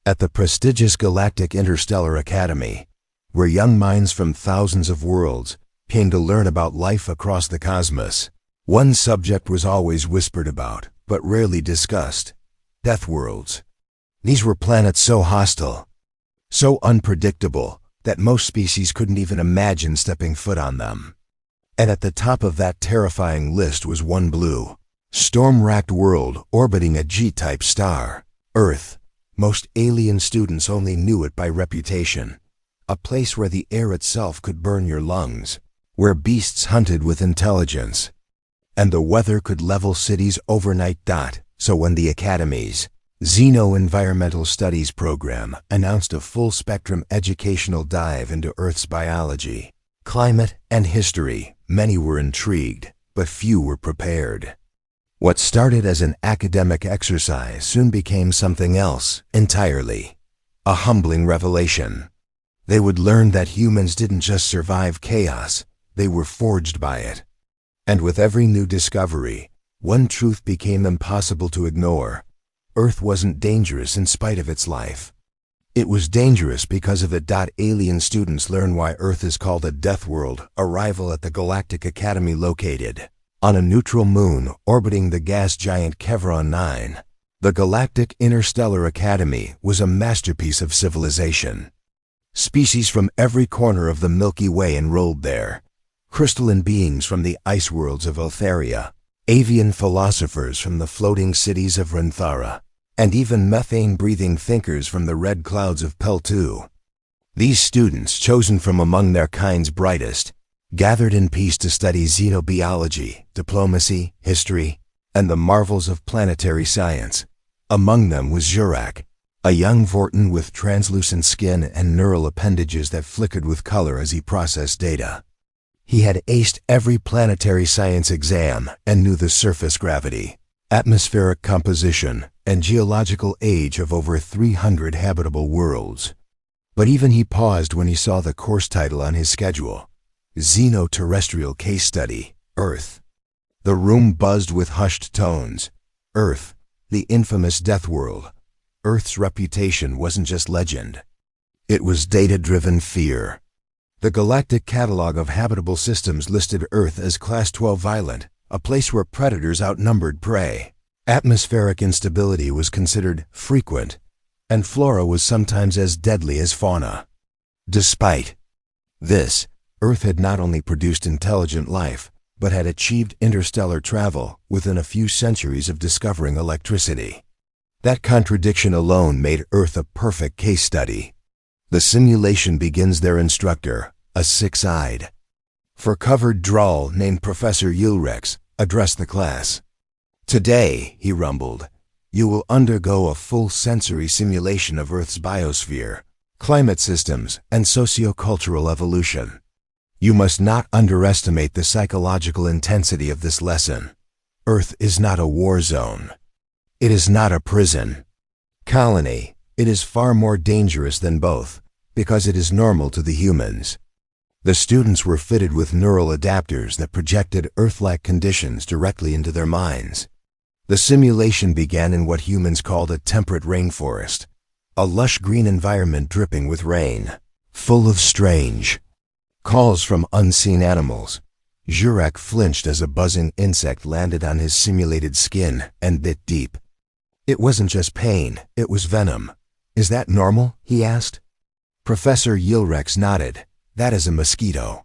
At the prestigious Galactic Interstellar Academy, where young minds from thousands of worlds came to learn about life across the cosmos, one subject was always whispered about, but rarely discussed: Deathworlds. These were planets so hostile, so unpredictable, that most species couldn't even imagine stepping foot on them. And at the top of that terrifying list was one blue, storm-racked world orbiting a G-type star, Earth. Most alien students only knew it by reputation. A place where the air itself could burn your lungs, where beasts hunted with intelligence, and the weather could level cities overnight. So when the Academy's Xeno-Environmental Studies program announced a full-spectrum educational dive into Earth's biology, climate, and history, many were intrigued, but few were prepared. What started as an academic exercise soon became something else entirely: a humbling revelation. They would learn that humans didn't just survive chaos, they were forged by it. And with every new discovery, one truth became impossible to ignore: Earth wasn't dangerous in spite of its life. It was dangerous because of it. Alien students learn why Earth is called a death world. Arrival at the Galactic Academy located on a neutral moon orbiting the gas giant Chevron 9. The Galactic Interstellar Academy was a masterpiece of civilization. Species from every corner of the Milky Way enrolled there. Crystalline beings from the ice worlds of Eltheria, avian philosophers from the floating cities of Renthara, and even methane-breathing thinkers from the red clouds of Peltu. These students, chosen from among their kind's brightest, gathered in peace to study xenobiology, diplomacy, history, and the marvels of planetary science. Among them was Jurak, a young Vorton with translucent skin and neural appendages that flickered with color as he processed data. He had aced every planetary science exam and knew the surface gravity, atmospheric composition, and geological age of over 300 habitable worlds. But even he paused when he saw the course title on his schedule: Xenoterrestrial Case Study, Earth. The room buzzed with hushed tones. Earth, the infamous death world. Earth's reputation wasn't just legend. It was data-driven fear. The Galactic Catalog of Habitable Systems listed Earth as Class 12 violent, a place where predators outnumbered prey. Atmospheric instability was considered frequent, and flora was sometimes as deadly as fauna. Despite this, Earth had not only produced intelligent life, but had achieved interstellar travel within a few centuries of discovering electricity. That contradiction alone made Earth a perfect case study. The simulation begins. Their instructor, a six-eyed, fur-covered droll named Professor Yulrex, addressed the class. "Today," he rumbled, "you will undergo a full sensory simulation of Earth's biosphere, climate systems, and socio-cultural evolution. You must not underestimate the psychological intensity of this lesson. Earth is not a war zone. It is not a prison colony. It is far more dangerous than both, because it is normal to the humans." The students were fitted with neural adapters that projected Earth-like conditions directly into their minds. The simulation began in what humans called a temperate rainforest, a lush green environment dripping with rain, full of strange calls from unseen animals. Jurak flinched as a buzzing insect landed on his simulated skin and bit deep. It wasn't just pain, it was venom. "Is that normal?" he asked. Professor Yilrex nodded. "That is a mosquito.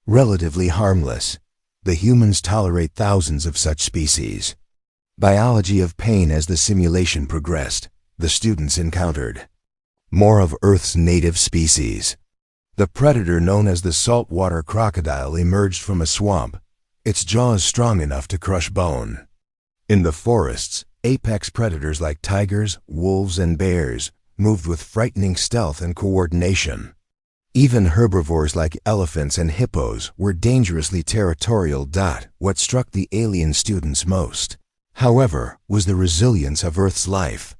Relatively harmless. The humans tolerate thousands of such species." Biology of pain. As the simulation progressed, the students encountered more of Earth's native species. The predator known as the saltwater crocodile emerged from a swamp, its jaws strong enough to crush bone. In the forests, apex predators like tigers, wolves, and bears moved with frightening stealth and coordination. Even herbivores like elephants and hippos were dangerously territorial. What struck the alien students most, however, was the resilience of Earth's life.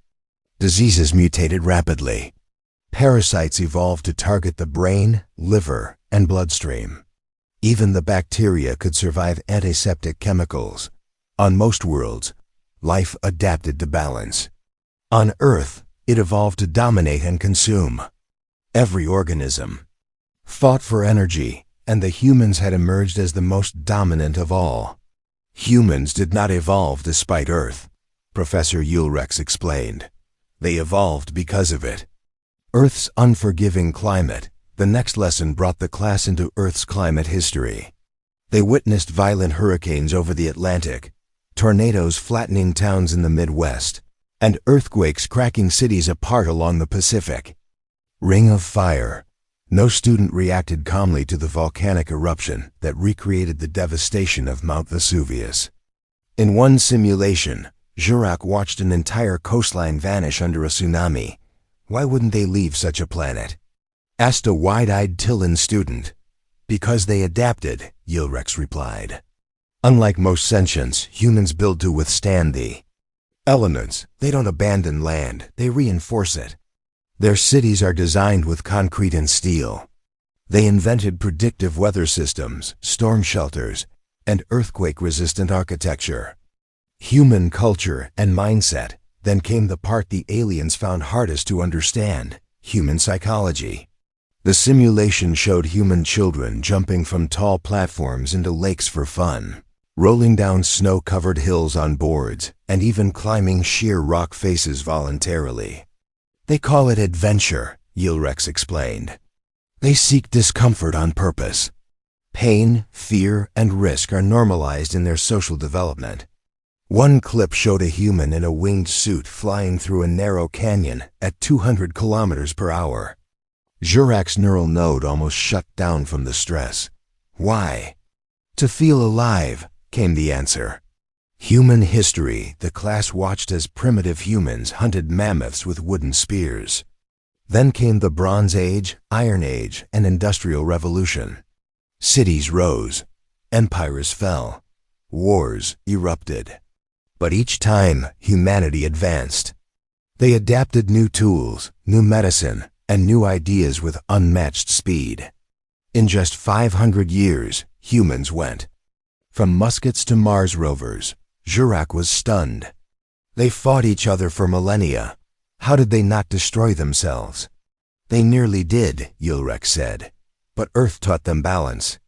Diseases mutated rapidly. Parasites evolved to target the brain, liver, and bloodstream. Even the bacteria could survive antiseptic chemicals. On most worlds, life adapted to balance. On Earth, It evolved to dominate and consume. Every organism fought for energy, and the humans had emerged as the most dominant of all. Humans did not evolve despite Earth, Professor Ulrichs explained. They evolved because of it. Earth's unforgiving climate. The next lesson brought the class into Earth's climate history. They witnessed violent hurricanes over the Atlantic, tornadoes flattening towns in the Midwest, and earthquakes cracking cities apart along the Pacific. Ring of Fire. No student reacted calmly to the volcanic eruption that recreated the devastation of Mount Vesuvius. In one simulation, Jurek watched an entire coastline vanish under a tsunami. Why wouldn't they leave such a planet? Asked a wide-eyed Tillen student. Because they adapted, Ulrichs replied. Unlike most sentients, humans build to withstand the elements. They don't abandon land, they reinforce it. Their cities are designed with concrete and steel. They invented predictive weather systems, storm shelters, and earthquake-resistant architecture. Human culture and mindset. Then came the part the aliens found hardest to understand: human psychology. The simulation showed human children jumping from tall platforms into lakes for fun, rolling down snow-covered hills on boards, and even climbing sheer rock faces voluntarily. They call it adventure, Ulrichs explained. They seek discomfort on purpose. Pain, fear, and risk are normalized in their social development. One clip showed a human in a winged suit flying through a narrow canyon at 200 kilometers per hour. Jurek's neural node almost shut down from the stress. Why? To feel alive, came the answer. Human history. The class watched as primitive humans hunted mammoths with wooden spears. Then came the Bronze Age, Iron Age, and Industrial Revolution. Cities rose. Empires fell. Wars erupted. But each time, humanity advanced. They adapted new tools, new medicine, and new ideas with unmatched speed. In just 500 years, humans went from muskets to Mars rovers. Jurek was stunned. They fought each other for millennia. How did they not destroy themselves? They nearly did, Ulrich said. But Earth taught them balance.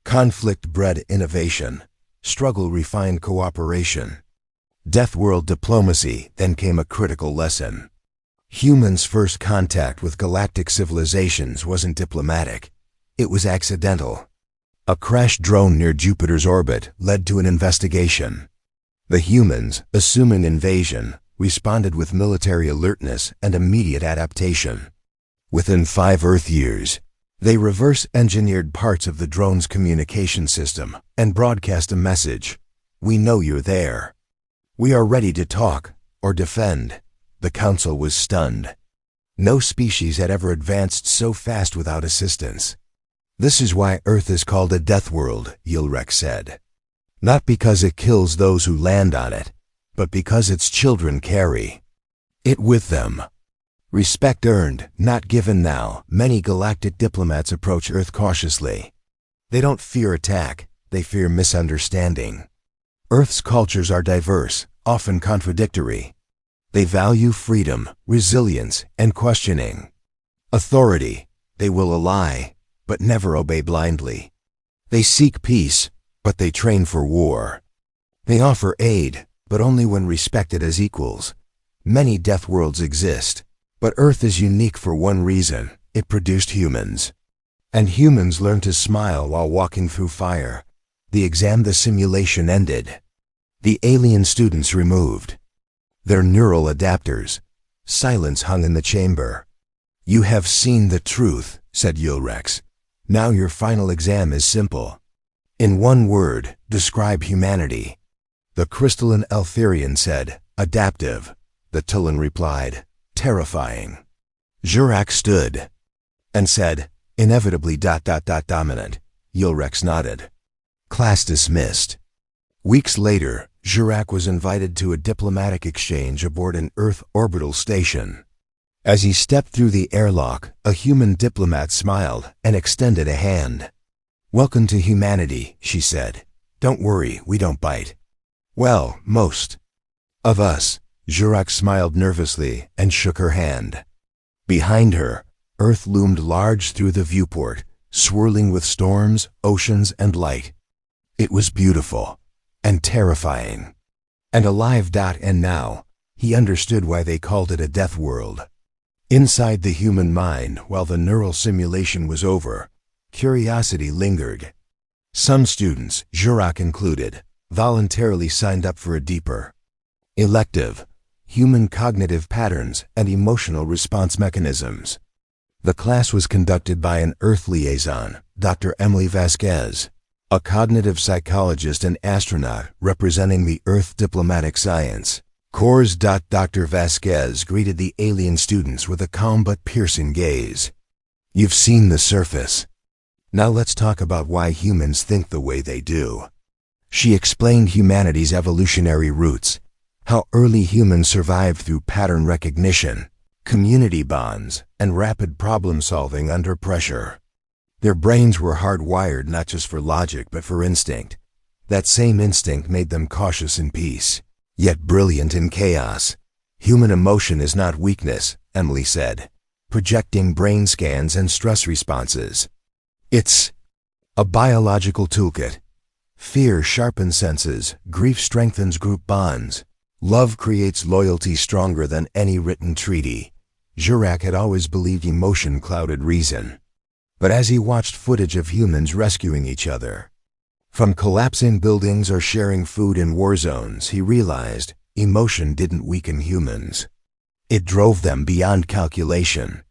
Conflict bred innovation. Struggle refined cooperation. Deathworld diplomacy. Then came a critical lesson. Humans' first contact with galactic civilizations wasn't diplomatic. It was accidental. A crashed drone near Jupiter's orbit led to an investigation. The humans, assuming invasion, responded with military alertness and immediate adaptation. Within 5 Earth years, they reverse-engineered parts of the drone's communication system and broadcast a message: "We know you're there. We are ready to talk or defend." The Council was stunned. No species had ever advanced so fast without assistance. This is why Earth is called a death world, Ulrich said. Not because it kills those who land on it, but because its children carry it with them. Respect earned, not given now. Many galactic diplomats approach Earth cautiously. They don't fear attack, they fear misunderstanding. Earth's cultures are diverse, often contradictory. They value freedom, resilience, and questioning. Authority. They will ally, but never obey blindly. They seek peace, but they train for war. They offer aid, but only when respected as equals. Many death worlds exist, but Earth is unique for one reason: it produced humans. And humans learn to smile while walking through fire. The simulation ended. The alien students removed. Their neural adapters. Silence hung in the chamber. "You have seen the truth," said Ulrichs. "Now your final exam is simple. In one word, describe humanity." The crystalline Eltherian said, "Adaptive." The Tillen replied, "Terrifying." Jurek stood and said, "Inevitably ... dominant." Ulrichs nodded. Class dismissed. Weeks later, Jurek was invited to a diplomatic exchange aboard an Earth orbital station. As he stepped through the airlock, a human diplomat smiled and extended a hand. "Welcome to humanity," she said. "Don't worry, we don't bite." "Well, most of us," Jurak smiled nervously and shook her hand. Behind her, Earth loomed large through the viewport, swirling with storms, oceans, and light. It was beautiful and terrifying and alive. And now, he understood why they called it a death world. Inside the human mind, while the neural simulation was over, curiosity lingered. Some students, Jurak included, voluntarily signed up for a deeper elective, human cognitive patterns and emotional response mechanisms. The class was conducted by an Earth liaison, Dr. Emily Vasquez, a cognitive psychologist and astronaut representing the Earth diplomatic science corps. Dr. Vasquez greeted the alien students with a calm but piercing gaze. "You've seen the surface. Now let's talk about why humans think the way they do." She explained humanity's evolutionary roots, how early humans survived through pattern recognition, community bonds, and rapid problem-solving under pressure. Their brains were hardwired not just for logic but for instinct. That same instinct made them cautious in peace, yet brilliant in chaos. "Human emotion is not weakness," Emily said, projecting brain scans and stress responses. "It's a biological toolkit. Fear sharpens senses, grief strengthens group bonds. Love creates loyalty stronger than any written treaty." Jurak had always believed emotion clouded reason. But as he watched footage of humans rescuing each other from collapsing buildings or sharing food in war zones, he realized emotion didn't weaken humans. It drove them beyond calculation.